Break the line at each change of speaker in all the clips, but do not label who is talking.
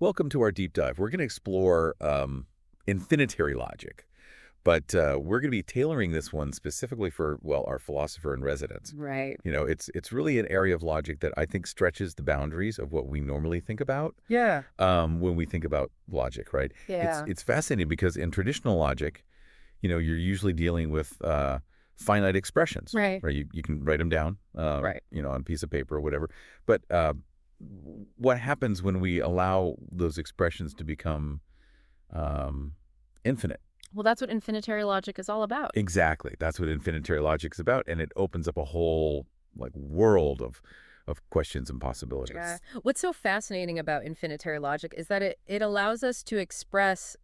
Welcome to our deep dive. We're going to explore infinitary logic, but we're going to be tailoring this one specifically for, well, our philosopher in residence.
Right.
It's really an area of logic that I think stretches the boundaries of what we normally think about
Yeah.
when we think about logic, right? It's
Yeah.
it's fascinating because in traditional logic, you're usually dealing with finite expressions,
Right.
right? You can write them down,
Right.
on a piece of paper or whatever. But what happens when we allow those expressions to become um, infinite?
Well, that's what infinitary logic is all about.
Exactly. That's what infinitary logic is about, and it opens up a whole world of questions and
Yeah.
possibilities.
What's so fascinating about infinitary logic is that it allows us to express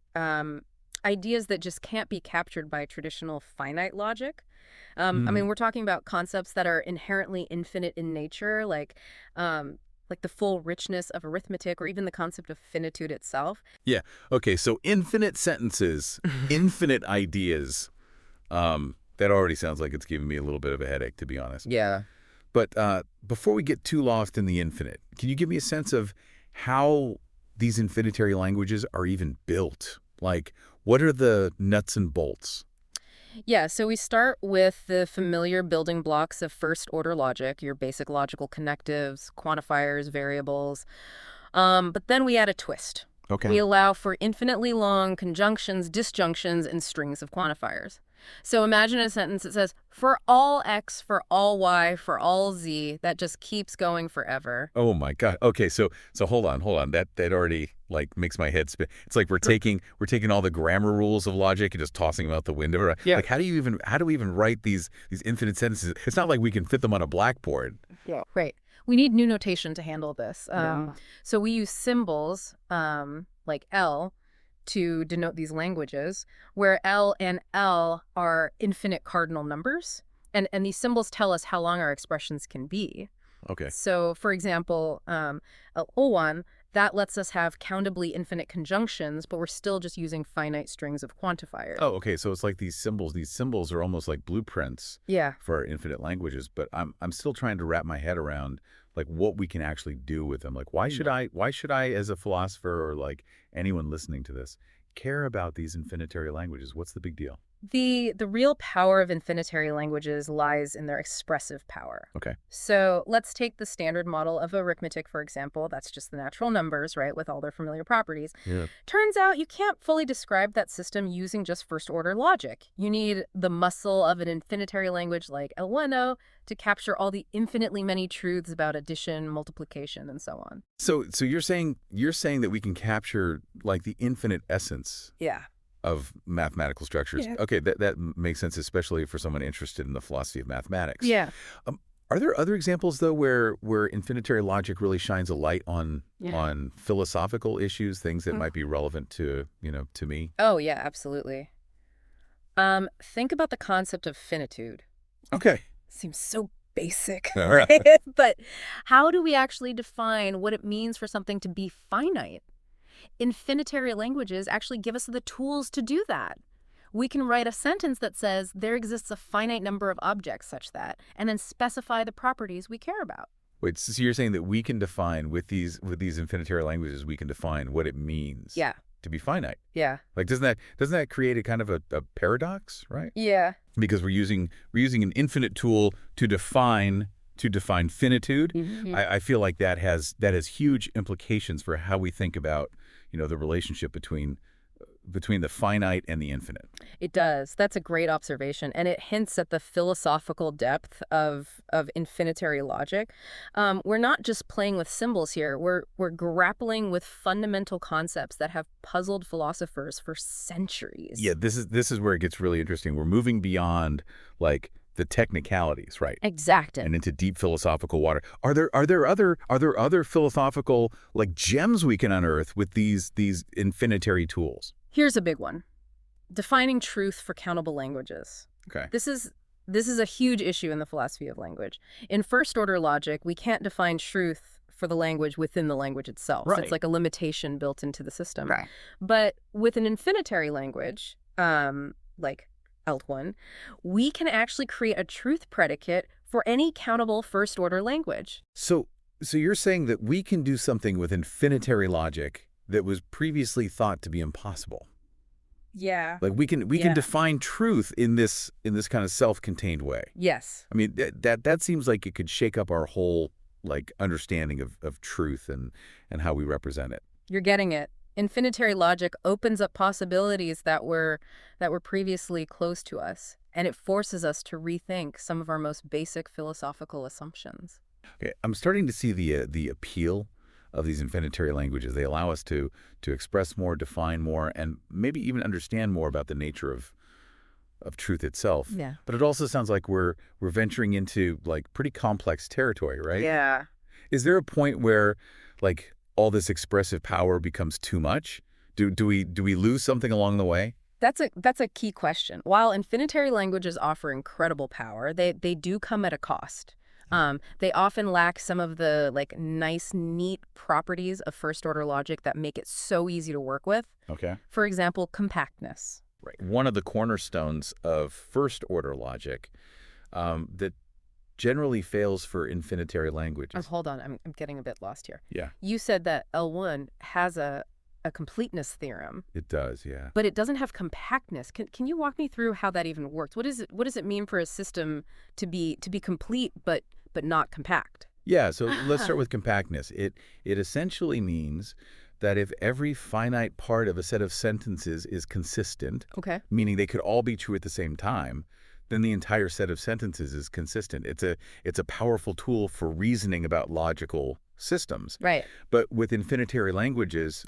ideas that just can't be captured by traditional finite logic. I
Hmm.
mean, we're talking about concepts that are inherently infinite in nature, like the full richness of arithmetic, or even the concept of finitude itself.
Yeah. Okay. So infinite sentences, infinite ideas. That already sounds like it's giving me a little bit of a headache, to be honest.
Yeah.
But before we get too lost in the infinite, can you give me a sense of how these infinitary languages are even built? Like, what are the nuts and bolts?
Yeah, so we start with the familiar building blocks of first-order logic, your basic logical connectives, quantifiers, variables. But then we add a twist. We
Okay.
allow for infinitely long conjunctions, disjunctions, and strings of quantifiers. So imagine a sentence that says, for all x, for all y, for all z, that just keeps going forever.
Oh my God. Okay, so hold on. That already makes my head spin. It's like we're taking all the grammar rules of logic and just tossing them out the window. Right?
Yeah.
Like how do we even write these infinite sentences? It's not like we can fit them on a blackboard.
Yeah. Right. We need new notation to handle this.
Yeah.
So we use symbols like L to denote these languages, where L and L are infinite cardinal numbers. And these symbols tell us how long our expressions can be.
Okay.
So, for example, O1, that lets us have countably infinite conjunctions, but we're still just using finite strings of quantifiers.
Oh, okay. So it's like these symbols. These symbols are almost like blueprints
Yeah.
for our infinite languages, but I'm still trying to wrap my head around what we can actually do with them. Like why should I as a philosopher or anyone listening to this care about these infinitary languages? What's the big deal?
The real power of infinitary languages lies in their expressive power.
Okay.
So let's take the standard model of arithmetic, for example. That's just the natural numbers, right, with all their familiar properties.
Yeah.
Turns out you can't fully describe that system using just first-order logic. You need the muscle of an infinitary language like El Bueno to capture all the infinitely many truths about addition, multiplication, and so on.
So you're saying that we can capture the infinite essence
Yeah.
of mathematical structures.
Yeah.
Okay, that makes sense, especially for someone interested in the philosophy of mathematics.
Yeah.
Um, are there other examples though where infinitary logic really shines a light on
Yeah.
on philosophical issues, things that might be relevant to me?
Oh, yeah, absolutely. Think about the concept of finitude.
Okay.
Seems so basic,
All right.
right? But how do we actually define what it means for something to be finite? Infinitary languages actually give us the tools to do that. We can write a sentence that says there exists a finite number of objects such that, and then specify the properties we care about.
Wait, so you're saying that we can define with these infinitary languages, we can define what it means
Yeah,
to be finite.
yeah,
Like doesn't that create a kind of a paradox, right?
yeah.
Because we're using an infinite tool to define finitude.
Mhm.
I feel like that has huge implications for how we think about the relationship between the finite and the infinite.
It does. That's a great observation, and it hints at the philosophical depth of infinitary logic. We're not just playing with symbols here. We're grappling with fundamental concepts that have puzzled philosophers for centuries.
Yeah, this is where it gets really interesting. We're moving beyond the technicalities, right?
Exactly.
And into deep philosophical water. Are there other philosophical gems we can unearth with these infinitary tools?
Here's a big one. Defining truth for countable languages.
Okay.
This is a huge issue in the philosophy of language. In first-order logic, we can't define truth for the language within the language itself. So
Right.
it's like a limitation built into the system.
Right.
But with an infinitary language, like L1, we can actually create a truth predicate for any countable first-order language.
So you're saying that we can do something with infinitary logic that was previously thought to be impossible.
Yeah.
Like we can define truth in this kind of self-contained way.
Yes.
I mean, that seems like it could shake up our whole like understanding of truth and how we represent it.
You're getting it. Infinitary logic opens up possibilities that were previously closed to us, and it forces us to rethink some of our most basic philosophical assumptions.
Okay, I'm starting to see the appeal of these infinitary languages. They allow us to express more, define more, and maybe even understand more about the nature of truth itself.
Yeah.
But it also sounds like we're venturing into like pretty complex territory, right?
Yeah.
Is there a point where like all this expressive power becomes too much? Do we lose something along the way?
That's a key question. While infinitary languages offer incredible power, they do come at a cost. They often lack some of the like nice, neat properties of first order logic that make it so easy to work with.
Okay.
For example, compactness.
Right. One of the cornerstones of first order logic that generally fails for infinitary languages.
Hold on, I'm getting a bit lost here.
Yeah,
You said that L1 has a completeness theorem,
it does. Yeah.
but it doesn't have compactness. Can you walk me through how that even works? What does it mean for a system to be complete but not compact?
Yeah, so let's start with compactness. It essentially means that if every finite part of a set of sentences is consistent,
Okay.
meaning they could all be true at the same time, then the entire set of sentences is consistent. It's a powerful tool for reasoning about logical systems.
Right.
But with infinitary languages,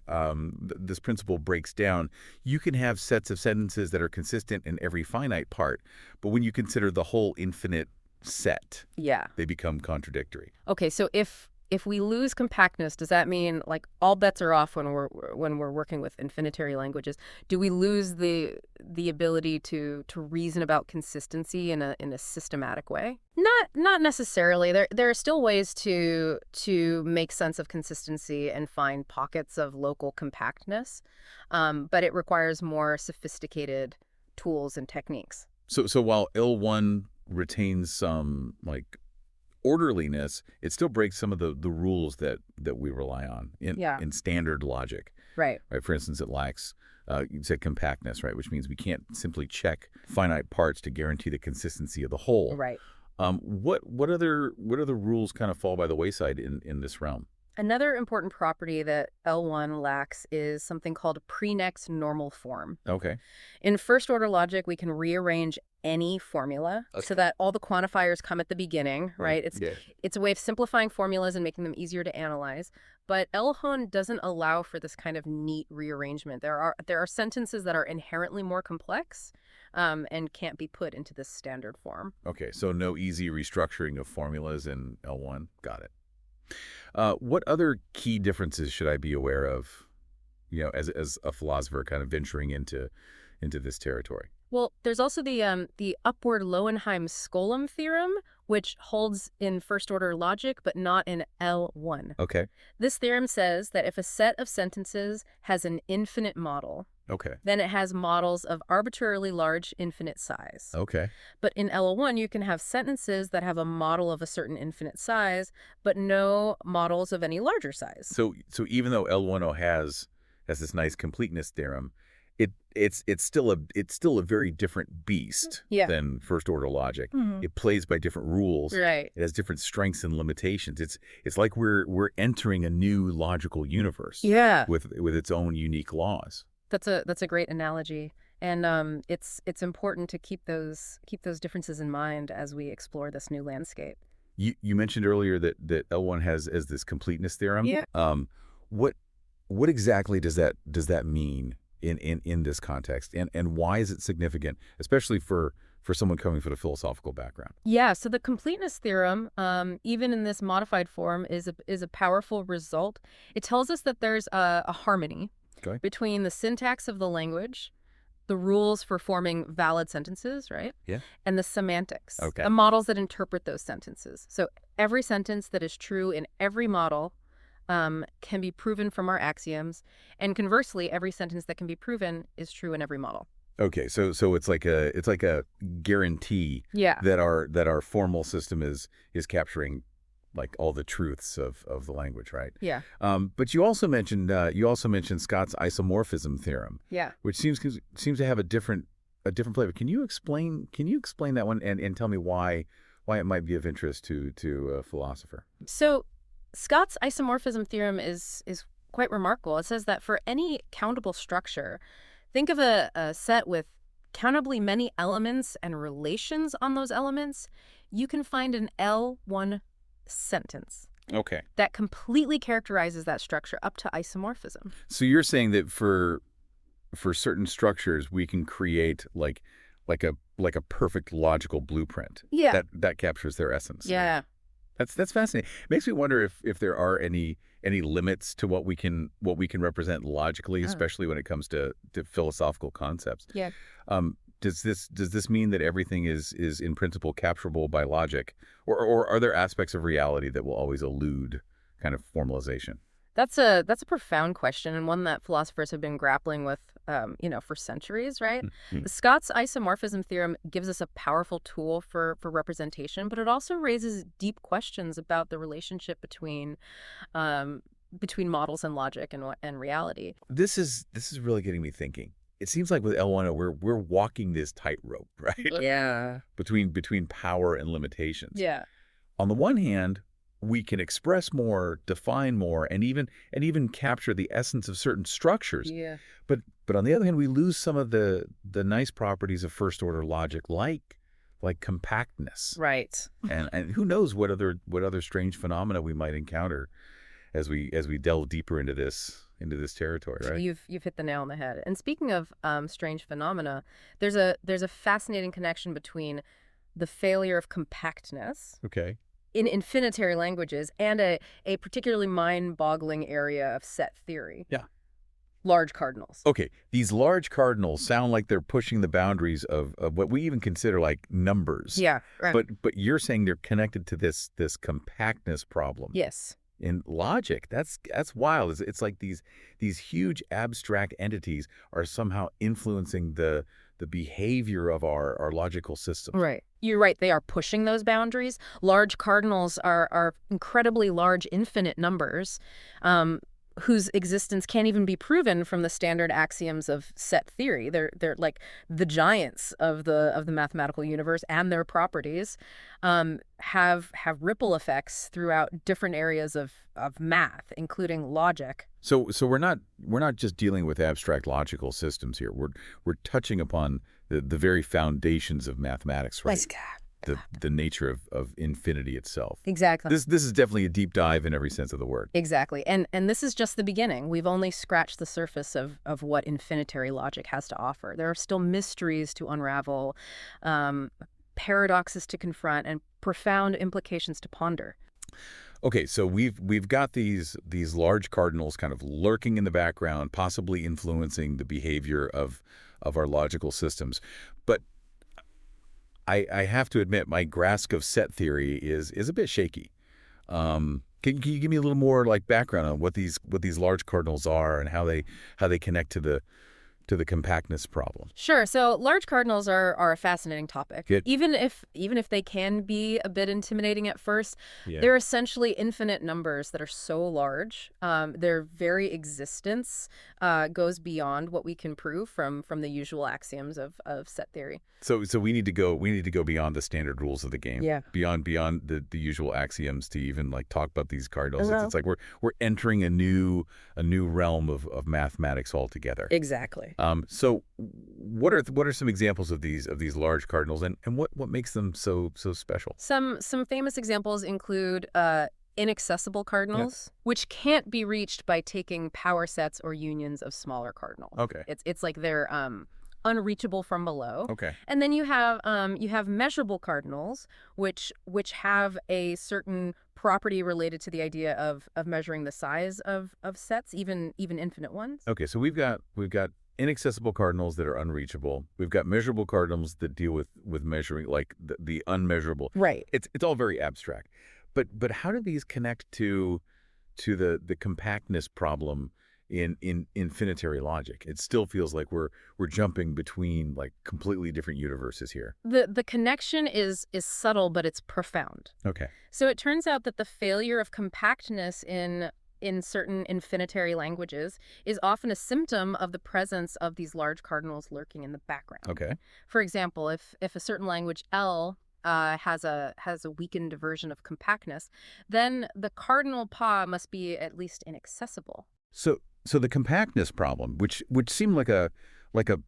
this principle breaks down. You can have sets of sentences that are consistent in every finite part, but when you consider the whole infinite set,
Yeah.
they become contradictory.
Okay, so if we lose compactness, does that mean like all bets are off when we're working with infinitary languages? Do we lose the ability to reason about consistency in a systematic way? Not necessarily. There are still ways to make sense of consistency and find pockets of local compactness, but it requires more sophisticated tools and techniques.
So while L1 retains some like orderliness, it still breaks some of the rules that we rely on
Yeah.
in standard logic.
Right.
Right? For instance, it lacks you said compactness, right? Which means we can't simply check finite parts to guarantee the consistency of the whole.
Right.
What other rules kind of fall by the wayside in this realm?
Another important property that L1 lacks is something called prenex normal form.
Okay.
In first order logic, we can rearrange any formula so that all the quantifiers come at the beginning, right?
Yeah.
It's a way of simplifying formulas and making them easier to analyze. But L1 doesn't allow for this kind of neat rearrangement. There are sentences that are inherently more complex and can't be put into this standard form.
Okay. So no easy restructuring of formulas in L1. Got it. What other key differences should I be aware of, as a philosopher kind of venturing into this territory?
Well, there's also the upward Lowenheim-Skolem theorem, which holds in first-order logic, but not in L1.
Okay.
This theorem says that if a set of sentences has an infinite model,
Okay.
then it has models of arbitrarily large infinite size.
Okay.
But in L1, you can have sentences that have a model of a certain infinite size, but no models of any larger size.
So even though L10 has this nice completeness theorem, it's still a very different beast
Yeah.
than first order logic.
Mhm.
It plays by different rules.
Right.
It has different strengths and limitations. It's like we're entering a new logical universe.
Yeah.
With its own unique laws.
That's a great analogy. And it's important to keep those differences in mind as we explore this new landscape.
You mentioned earlier that L1 has as this completeness theorem.
Yeah.
What exactly does that mean in this context, and why is it significant, especially for someone coming from a philosophical background?
Yeah, so the completeness theorem, even in this modified form, is a powerful result. It tells us that there's a harmony
Okay.
between the syntax of the language, the rules for forming valid sentences, right?
Yeah.
And the semantics,
Okay.
the models that interpret those sentences. So every sentence that is true in every model can be proven from our axioms, and conversely, every sentence that can be proven is true in every model.
Okay, so it's like a guarantee
Yeah.
that our formal system is capturing like all the truths of the language, right?
Yeah.
But you also mentioned Scott's isomorphism theorem,
Yeah.
which seems to have a different flavor. Can you explain that one and tell me why it might be of interest to a philosopher?
So Scott's isomorphism theorem is quite remarkable. It says that for any countable structure, think of a set with countably many elements and relations on those elements, you can find an L1 sentence
Okay.
that completely characterizes that structure up to isomorphism.
So you're saying that for certain structures we can create like a perfect logical blueprint
Yeah.
that captures their essence.
Yeah.
That's fascinating. Makes me wonder if there are any limits to what we can represent logically,
Oh.
especially when it comes to philosophical concepts.
Yeah.
Does this mean that everything is in principle capturable by logic, or are there aspects of reality that will always elude kind of formalization?
That's a profound question, and one that philosophers have been grappling with, for centuries, right?
Mhm.
Scott's isomorphism theorem gives us a powerful tool for representation, but it also raises deep questions about the relationship um, between models and logic and reality.
This is really getting me thinking. It seems like with L1 we're walking this tightrope, right?
Yeah.
Between power and limitations.
Yeah.
On the one hand, we can express more, define more, and even capture the essence of certain structures.
Yeah.
But on the other hand, we lose some of the nice properties of first order logic, like compactness.
Right.
And who knows what other strange phenomena we might encounter as we delve deeper into this territory, right?
You've hit the nail on the head. And speaking of strange phenomena, there's a fascinating connection between the failure of compactness
Okay.
in infinitary languages and a particularly mind-boggling area of set theory.
Yeah.
Large cardinals.
Okay, these large cardinals sound like they're pushing the boundaries of what we even consider like numbers.
Yeah. Right.
But you're saying they're connected to this compactness problem.
Yes.
In logic, that's wild. It's like these huge abstract entities are somehow influencing the behavior of our logical systems.
Right. You're right. They are pushing those boundaries. Large cardinals are incredibly large, infinite numbers, whose existence can't even be proven from the standard axioms of set theory. They're like the giants of the mathematical universe, and their properties have ripple effects throughout different areas of math, including logic.
So we're not just dealing with abstract logical systems here. We're touching upon the very foundations of mathematics, right? The nature of infinity itself.
Exactly.
This is definitely a deep dive in every sense of the word.
Exactly. And this is just the beginning. We've only scratched the surface of what infinitary logic has to offer. There are still mysteries to unravel, paradoxes to confront, and profound implications to ponder.
Okay, so we've got these large cardinals kind of lurking in the background, possibly influencing the behavior of our logical systems. But I have to admit, my grasp of set theory is a bit shaky. Can you give me a little more like background on what these large cardinals are and how they connect to the compactness problem?
Sure. So large cardinals are a fascinating topic.
Good.
Even if they can be a bit intimidating at first,
Yeah.
they're essentially infinite numbers that are so large. Their very existence goes beyond what we can prove from the usual axioms of set theory.
So we need to go beyond the standard rules of the game.
Yeah.
Beyond the usual axioms to even like talk about these cardinals.
Uh-huh.
It's like we're entering a new realm of mathematics altogether.
Exactly.
So what are some examples of these large cardinals, and what makes them so special?
Some famous examples include inaccessible cardinals, which can't be reached by taking power sets or unions of smaller cardinals.
Okay.
It's like they're unreachable from below.
Okay.
And then you have measurable cardinals, which have a certain property related to the idea of measuring the size of sets, even infinite ones.
Okay. So we've got inaccessible cardinals that are unreachable. We've got measurable cardinals that deal with measuring, like the unmeasurable.
Right.
It's all very abstract. But how do these connect to the compactness problem in infinitary logic. It still feels like we're jumping between like completely different universes here.
The connection is subtle, but it's profound.
Okay.
So it turns out that the failure of compactness in certain infinitary languages is often a symptom of the presence of these large cardinals lurking in the background.
Okay.
For example, if a certain language L has a weakened version of compactness, then the cardinal pa must be at least inaccessible.
So the compactness problem, which seemed like a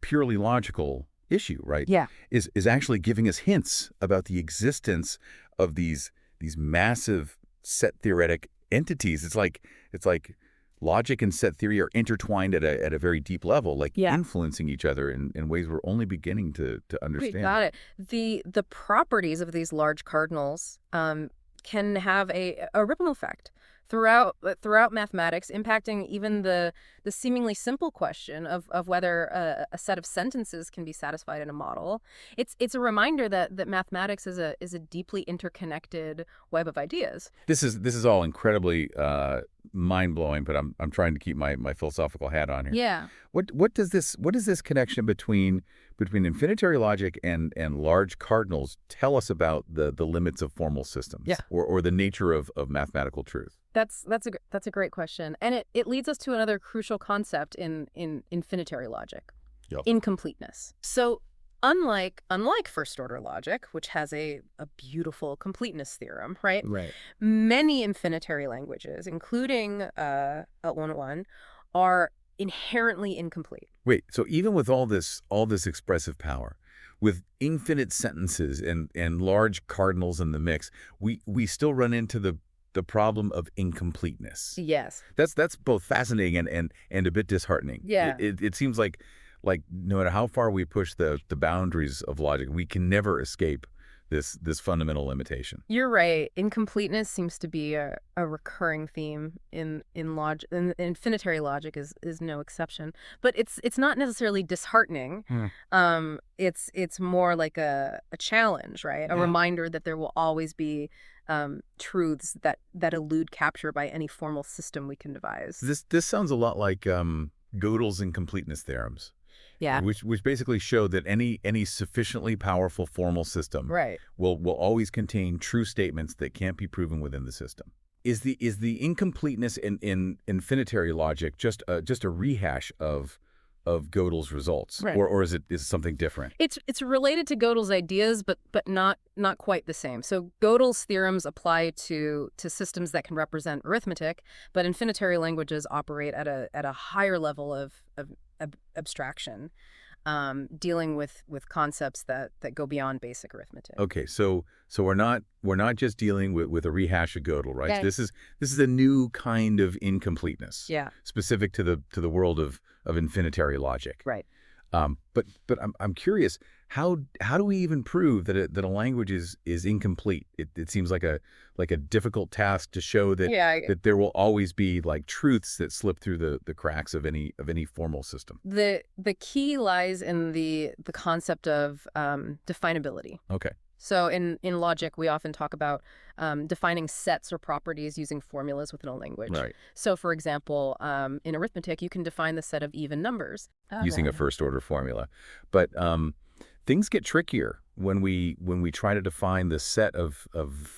purely logical issue, right?
Yeah.
Is actually giving us hints about the existence of these massive set theoretic entities. It's like logic and set theory are intertwined at a very deep level, like
Yeah.
influencing each other in ways we're only beginning to
Great,
understand.
got it. The properties of these large cardinals can have a ripple effect throughout mathematics, impacting even the seemingly simple question of whether a set of sentences can be satisfied in a model. It's a reminder that mathematics is a deeply interconnected web of ideas.
This is all incredibly mind blowing, but I'm trying to keep my philosophical hat on here.
Yeah.
What does this connection between infinitary logic and large cardinals tell us about the limits of formal systems?
Yeah.
Or the nature of mathematical truth?
That's a great question, and it leads us to another crucial concept in infinitary logic:
Yep.
incompleteness. So unlike first order logic, which has a beautiful completeness theorem, right?
Right.
Many infinitary languages, including L11, are inherently incomplete.
Wait, so even with all this expressive power, with infinite sentences and large cardinals in the mix, we still run into the problem of incompleteness.
Yes.
That's both fascinating and a bit disheartening.
Yeah.
It seems like no matter how far we push the boundaries of logic, we can never escape this fundamental limitation.
You're right. Incompleteness seems to be a recurring theme in logic. Infinitary logic is no exception. But it's not necessarily disheartening. It's more like a challenge, right? A
Yeah.
reminder that there will always be truths that elude capture by any formal system we can devise.
This sounds a lot like Gödel's incompleteness theorems.
Yeah.
Which basically show that any sufficiently powerful formal system
Right.
will always contain true statements that can't be proven within the system. Is the incompleteness in infinitary logic just a rehash of Gödel's results,
Right.
or is it something different?
It's related to Gödel's ideas, but not quite the same. So Gödel's theorems apply to systems that can represent arithmetic, but infinitary languages operate at a higher level of abstraction, dealing with concepts that go beyond basic arithmetic.
Okay, so we're not just dealing with a rehash of Gödel, right?
Yeah.
This is a new kind of incompleteness,
Yeah.
specific to the world of infinitary logic.
Right.
But I'm curious, how do we even prove that a language is incomplete? It seems like a difficult task to show that
Yeah.
that there will always be like truths that slip through the cracks of any formal system.
The key lies in the concept of definability.
Okay.
So in logic, we often talk about defining sets or properties using formulas within a language.
Right.
So for example, in arithmetic, you can define the set of even numbers.
Using a first order formula. But things get trickier when we try to define the set of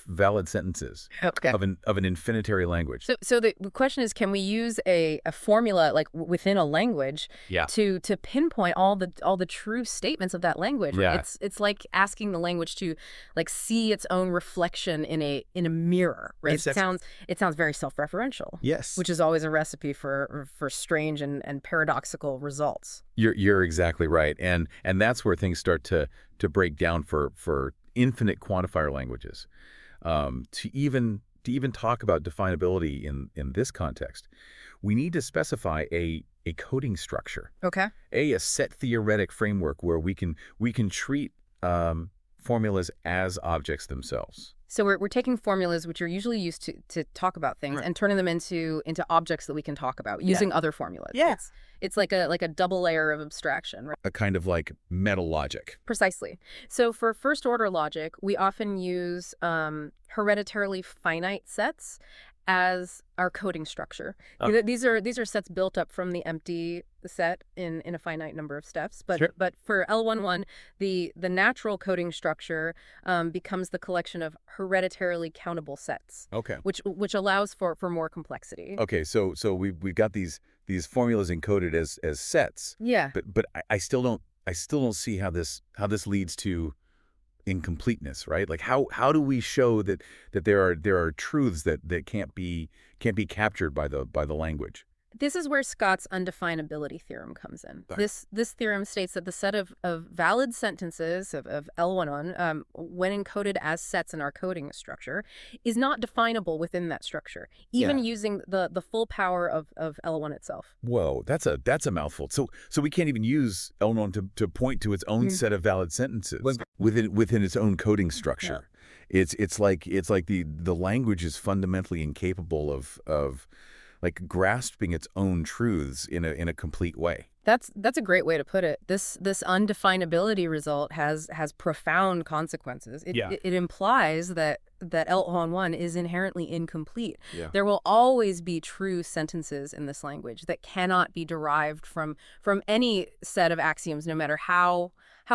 valid sentences
Okay.
of an infinitary language.
So the question is, can we use a formula like within a language
Yeah.
to pinpoint all the true statements of that language?
Yeah.
It's like asking the language to like see its own reflection in a mirror, right? It sounds very self-referential.
Yes.
Which is always a recipe for strange and paradoxical results.
You're exactly right. And that's where things start to break down for infinite quantifier languages. To even talk about definability in this context, we need to specify a coding structure,
Okay.
a set theoretic framework where we can treat formulas as objects themselves.
So we're taking formulas which are usually used to talk about things,
Right.
and turning them into objects that we can talk about using other formulas.
Yeah.
It's like a double layer of abstraction, right?
A kind of like meta logic.
Precisely. So for first order logic, we often use hereditarily finite sets as our coding structure.
Oh.
These are sets built up from the empty set in a finite number of steps. But
Sure.
but for L11, the natural coding structure becomes the collection of hereditarily countable sets,
Okay.
which allows for more complexity.
Okay, so we've got these formulas encoded as sets,
Yeah.
but I still don't see how this leads to incompleteness, right? Like how do we show that there are truths that can't be captured by the language?
This is where Scott's undefinability theorem comes in.
Right.
This theorem states that the set of valid sentences of L11, when encoded as sets in our coding structure, is not definable within that structure, even
Yeah.
using the full power of L1 itself.
Whoa, that's a mouthful. So we can't even use Elnon to point to its own set of valid sentences within its own coding structure. It's like the language is fundamentally incapable of like grasping its own truths in a complete way.
That's a great way to put it. This undefinability result has profound consequences.
Yeah.
It implies that L11 is inherently incomplete.
Yeah.
There will always be true sentences in this language that cannot be derived from any set of axioms, no matter how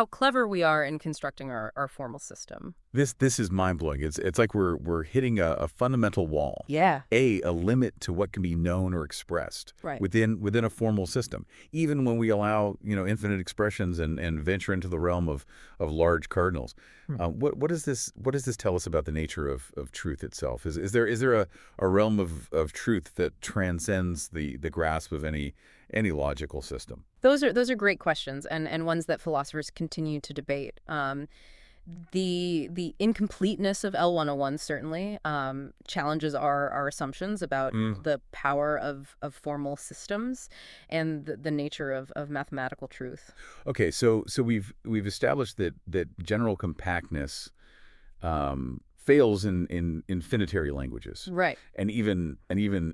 clever we are in constructing our formal system.
This is mind-blowing. It's like we're hitting a fundamental wall.
Yeah.
A limit to what can be known or expressed
Right.
within a formal system. Even when we allow, infinite expressions and venture into the realm of large cardinals. What does this tell us about the nature of truth itself? Is there a realm of truth that transcends the grasp of any logical system?
Those are great questions and ones that philosophers continue to debate. The incompleteness of L101 certainly challenges our assumptions about the power of formal systems and the nature of mathematical truth.
Okay, so we've established that general compactness fails in infinitary languages,
Right.
and even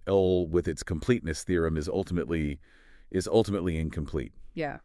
L with its completeness theorem is ultimately incomplete.
Yeah.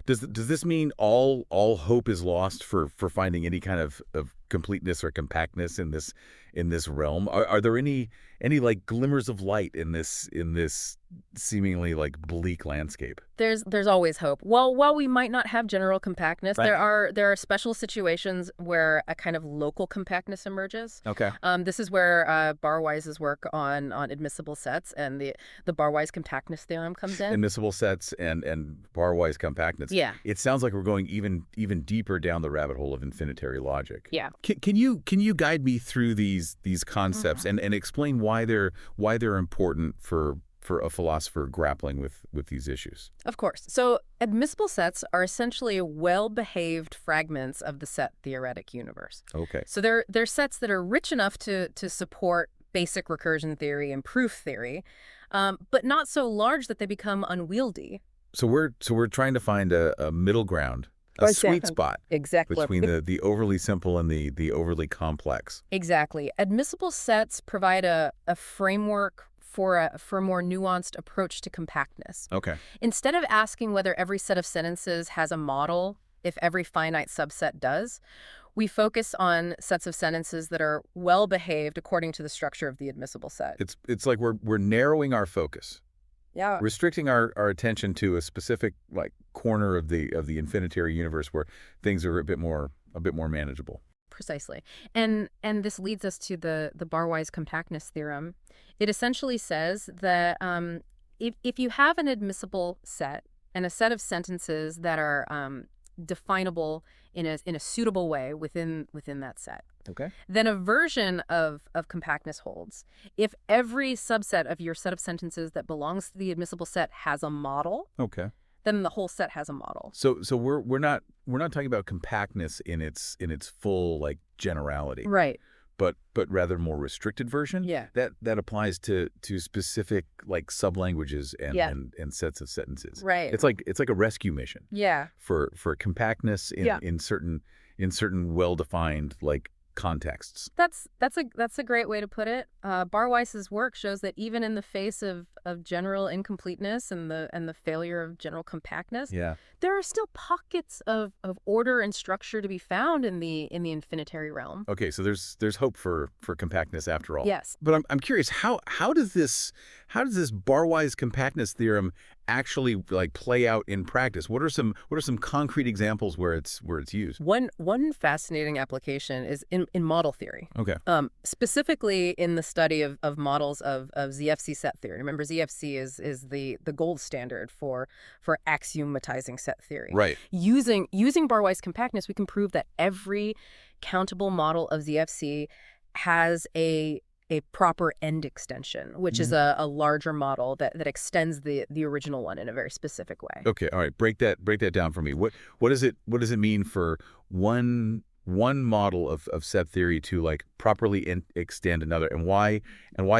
Does this mean all hope is lost for finding any kind of completeness or compactness in this realm? Are there any like glimmers of light in this seemingly like bleak landscape?
There's always hope. While we might not have general compactness,
Right.
there are special situations where a kind of local compactness emerges.
Okay.
This is where Barwise's work on admissible sets and the Barwise compactness theorem comes in.
Admissible sets and barwise compactness.
Yeah.
It sounds like we're going even deeper down the rabbit hole of infinitary logic.
Yeah.
Can you guide me through these concepts and explain why they're important for a philosopher grappling with these issues?
Of course. So admissible sets are essentially well-behaved fragments of the set theoretic universe.
Okay.
So they're sets that are rich enough to support basic recursion theory and proof theory, but not so large that they become unwieldy.
So we're trying to find a middle ground, a sweet spot
Exactly.
between the overly simple and the overly complex.
Exactly. Admissible sets provide a framework for a more nuanced approach to compactness.
Okay.
Instead of asking whether every set of sentences has a model, if every finite subset does, we focus on sets of sentences that are well behaved according to the structure of the admissible set.
It's like we're narrowing our focus,
Yeah.
restricting our attention to a specific like corner of the infinitary universe where things are a bit more manageable.
Precisely. And this leads us to the Barwise compactness theorem. It essentially says that if you have an admissible set and a set of sentences that are definable in a suitable way within that set,
Okay.
then a version of compactness holds. If every subset of your set of sentences that belongs to the admissible set has a model,
Okay.
then the whole set has a model.
So we're not talking about compactness in its full like generality,
Right.
but rather more restricted version.
Yeah.
That applies to specific like sublanguages and
Yeah.
and sets of sentences.
Right.
It's like a rescue mission
Yeah.
for compactness in
Yeah.
in certain well-defined like contexts.
That's a great way to put it. Barweis's work shows that even in the face of general incompleteness and the failure of general compactness,
Yeah.
there are still pockets of order and structure to be found in the infinitary realm.
Okay, so there's hope for compactness after all.
Yes.
But I'm curious, how does this Barwise compactness theorem actually like play out in practice? What are some concrete examples where it's used?
One fascinating application is in model theory.
Okay.
Specifically in the study of models of ZFC set theory. Remember, ZFC is the gold standard for axiomatizing set theory.
Right.
Using Barwise compactness, we can prove that every countable model of ZFC has a proper end extension, which is a larger model that extends the original one in a very specific way.
Okay, all right. Break that down for me. What does it mean for one model of set theory to like properly extend another, and why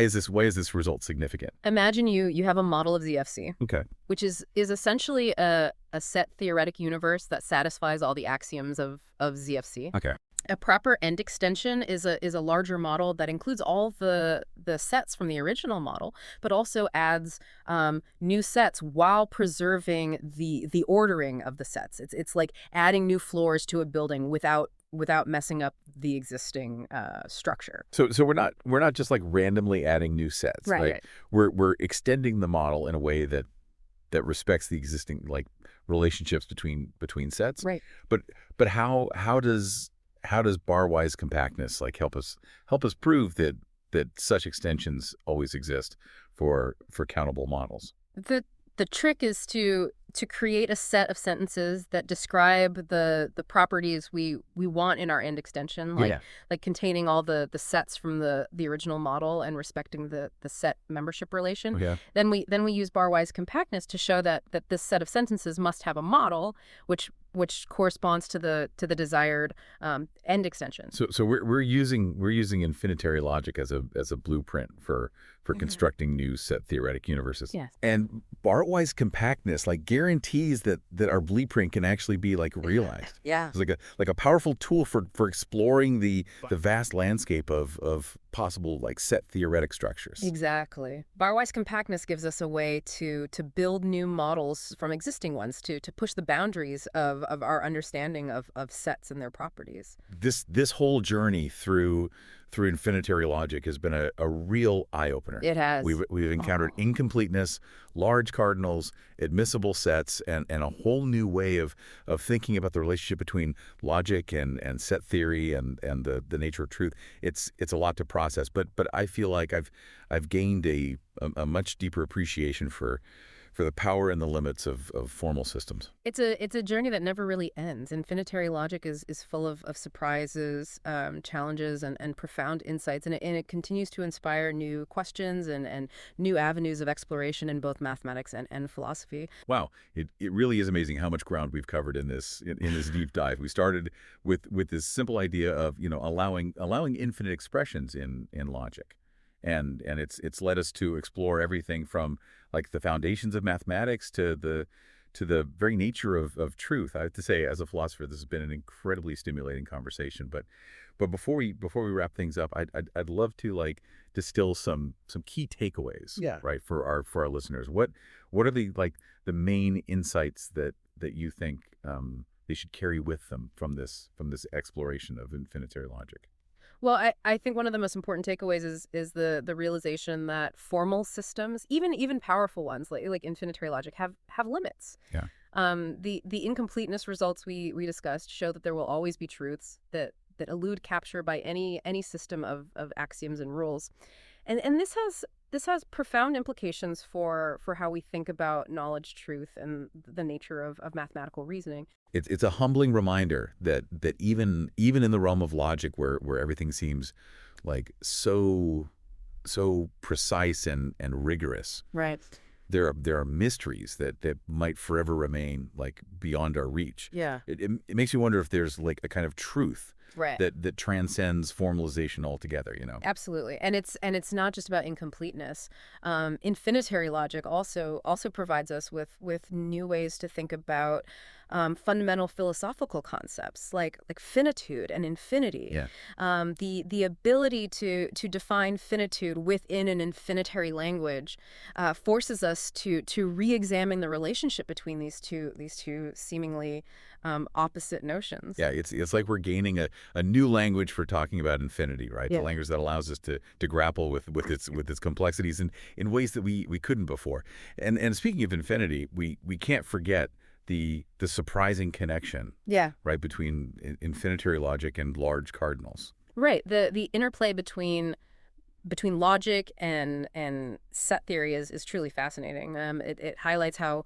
is this result significant?
Imagine you have a model of ZFC,
Okay.
which is essentially a set theoretic universe that satisfies all the axioms of ZFC.
Okay.
A proper end extension is a larger model that includes all the sets from the original model, but also adds new sets while preserving the ordering of the sets. It's like adding new floors to a building without messing up the existing structure.
So we're not just like randomly adding new sets,
Right.
right? We're extending the model in a way that respects the existing like relationships between sets.
Right.
But how does Barwise compactness like help us prove that such extensions always exist for countable models?
The trick is to create a set of sentences that describe the properties we want in our end extension, like containing all the sets from the original model and respecting the set membership relation.
Yeah.
Then we use Barwise compactness to show that this set of sentences must have a model which corresponds to the desired end extension.
So we're using infinitary logic as a blueprint for constructing new set theoretic universes.
Yes.
And Bartwise compactness like guarantees that our blueprint can actually be like realized.
Yeah.
It's like a powerful tool for exploring the vast landscape of possible like set theoretic structures.
Exactly. Barwise compactness gives us a way to build new models from existing ones, to push the boundaries of our understanding of sets and their properties.
This whole journey through infinitary logic has been a real eye-opener.
It has.
We've encountered incompleteness, large cardinals, admissible sets, and a whole new way of thinking about the relationship between logic and set theory and the nature of truth. It's a lot to process, but I feel like I've gained a much deeper appreciation for the power and the limits of formal systems.
It's a journey that never really ends. Infinitary logic is full of surprises, challenges, and profound insights, and it continues to inspire new questions and new avenues of exploration in both mathematics and philosophy.
Wow, it really is amazing how much ground we've covered in this deep dive. We started with this simple idea of allowing infinite expressions in logic. And it's led us to explore everything from like the foundations of mathematics to the very nature of truth. I have to say, as a philosopher, this has been an incredibly stimulating conversation. But before we wrap things up, I'd love to like distill some key takeaways.
Yeah.
Right, for our listeners. What are the main insights that you think they should carry with them from this exploration of infinitary logic?
Well, I think one of the most important takeaways is the realization that formal systems, even powerful ones like infinitary logic, have limits.
Yeah.
The incompleteness results we discussed show that there will always be truths that elude capture by any system of axioms and rules, and this has profound implications for how we think about knowledge, truth, and the nature of mathematical reasoning.
It's a humbling reminder that even in the realm of logic, where everything seems like so precise and rigorous,
Right.
there are mysteries that might forever remain like beyond our reach.
Yeah.
It makes you wonder if there's like a kind of truth
Right.
that transcends formalization altogether,
Absolutely, and it's not just about incompleteness. Infinitary logic also provides us with new ways to think about fundamental philosophical concepts like finitude and infinity.
Yeah.
The ability to define finitude within an infinitary language forces us to re-examine the relationship between these two seemingly opposite notions.
Yeah, it's like we're gaining a new language for talking about infinity, right? The
Yeah.
language that allows us to grapple with its complexities in ways that we couldn't before. And speaking of infinity, we can't forget the surprising connection,
Yeah.
right, between infinitary logic and large cardinals.
Right. The interplay between logic and set theory is truly fascinating. It highlights how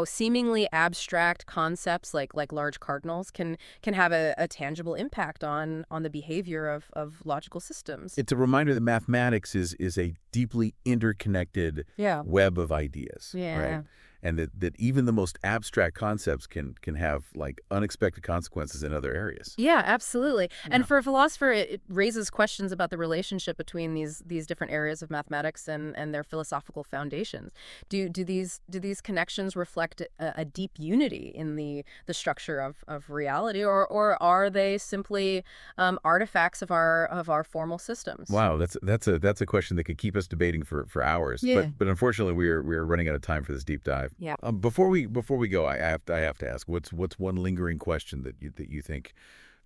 seemingly abstract concepts like large cardinals can have a tangible impact on the behavior of logical systems.
It's a reminder that mathematics is a deeply interconnected
Yeah.
web of ideas, right?
Yeah.
And that even the most abstract concepts can have like unexpected consequences in other areas.
Yeah, absolutely.
Yeah.
And for a philosopher, it raises questions about the relationship between these different areas of mathematics and their philosophical foundations. Do these connections reflect a deep unity in the structure of reality, or are they simply artifacts of our formal systems?
Wow, that's a question that could keep us debating for hours.
Yeah.
But unfortunately, we're running out of time for this deep dive.
Yeah.
Before we go, I have to ask what's one lingering question that you think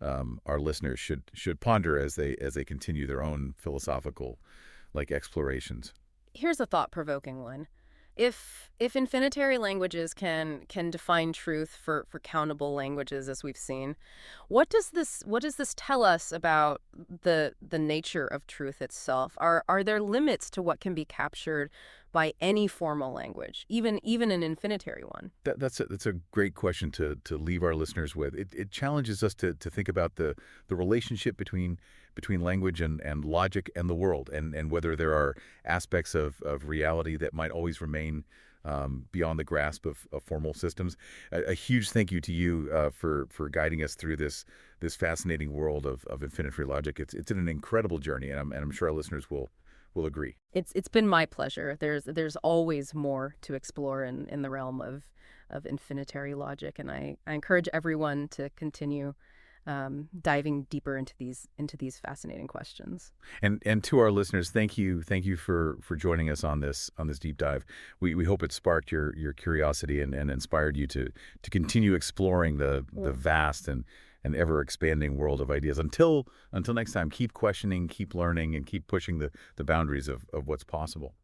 our listeners should ponder as they continue their own philosophical like explorations.
Here's a thought-provoking one. If infinitary languages can define truth for countable languages, as we've seen, what does this tell us about the nature of truth itself? Are there limits to what can be captured by any formal language, even an infinitary one?
That's a great question to leave our listeners with. It challenges us to think about the relationship between language and logic and the world, and whether there are aspects of reality that might always remain beyond the grasp of formal systems. A huge thank you to you for guiding us through this fascinating world of infinitary logic. It's an incredible journey, and I'm sure our listeners will agree.
It's been my pleasure. There's always more to explore in the realm of infinitary logic, and I encourage everyone to continue diving deeper into these fascinating questions.
And to our listeners, thank you for joining us on this deep dive. We hope it sparked your curiosity and inspired you to continue exploring the vast and ever expanding world of ideas. Until next time, keep questioning, keep learning, and keep pushing the boundaries of what's possible.